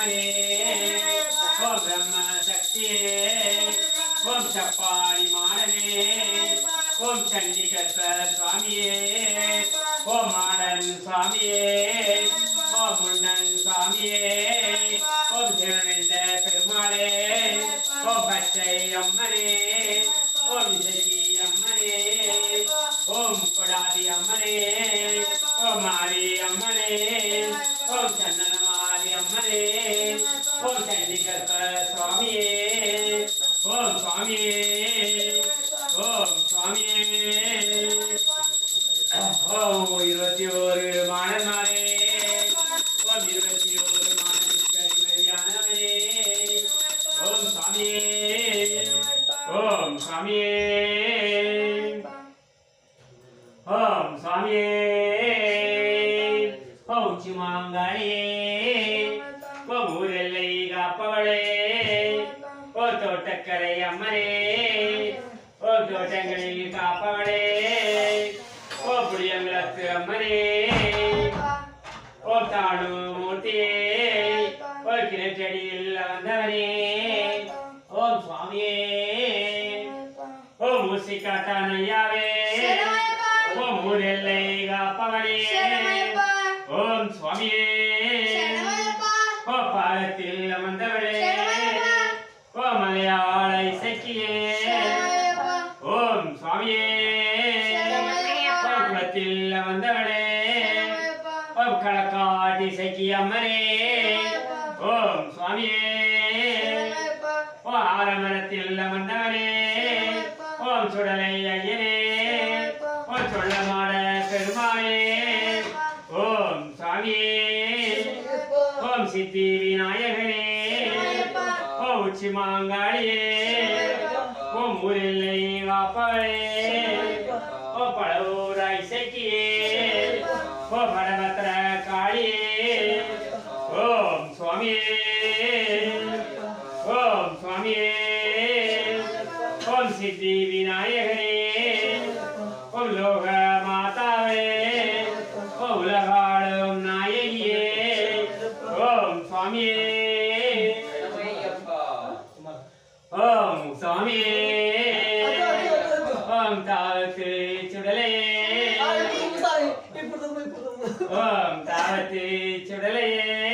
அம்மனே ஓம் பிரம்ம சக்தியே ஓம் சப்பாடி மாடனே ஓம் சண்டிகர்ப சுவாமியே ஓம் மாடன் சுவாமியே ஓம் முன்னன் சுவாமியே ஓம் திருநெந்த பெருமாளே ஓம் பச்சை அம்மனே ஓம் இசைக்கு அம்மனே ஓம் கொடாதி அம்மனே ஓம் மாரி அம்மனே ஓம் சந்தனமாரி அம்மனே ஓம் சண்டிகர்ப சுவாமியே ஓம் சுவாமியே ஓம் சுவாமியே ஓம் 21 மாடனாரே ஓம் 21 மாடனுக்கு அதிபதியானவரே ஓம் சுவாமியே ஓம் சுவாமியே ஓம் சுவாமியே ஓம் சிமாங்காளியே ஓம் ஊரெல்லை காப்பவளே ஓம் தோட்டக்கரை அம்மனே ஓம் தோட்டங்களில் காப்பவளே ஓம் புளியங்குளத்து அம்மனே ஓம் தானு மூர்த்தியே ஓம் கிணற்றடியில் வந்தவனே ஓம் சுவாமியே ஓம் மூசிக்காத்தான் ஐயாவே ஓம் ஊரெல்லை காப்பவனே ஓம் சுவாமியே ஓம் பாலத்தில் அமர்ந்தவளே ஓம் மலையாள இசைக்கியே ஓம் சுவாமியே ஓம் குளத்தில் அமர்ந்தவளே ஓம் களக்காட்டு இசைக்கு அம்மனே ஓம் சுவாமியே ஓம் ஆலமரத்தில் அமர்ந்தவனே ஓம் சுடலை ஐயனே ஓம் சொல்லமாட பெருமாளே ஓம் சுவாமியே ஓம் சித்தி விநாயகனே ஓம் உச்சி மாங்காளியே ஓம் ஊரெல்லை காப்பவளே ஓம் பழவூர் இசைக்கியே ஓம் படபத்திர காளியே ஓம் சுவாமியே ஓம் சுவாமியே ஓம் சித்தி விநாயகனே ஓம் லோக மாதாவே ஓம் உலகாளும் நாயகியே ஓம் சுவாமியே ஓம் சுவாமியே ஓம் தாவத்து சுடலே ஓம் தாவத்து சுடலையே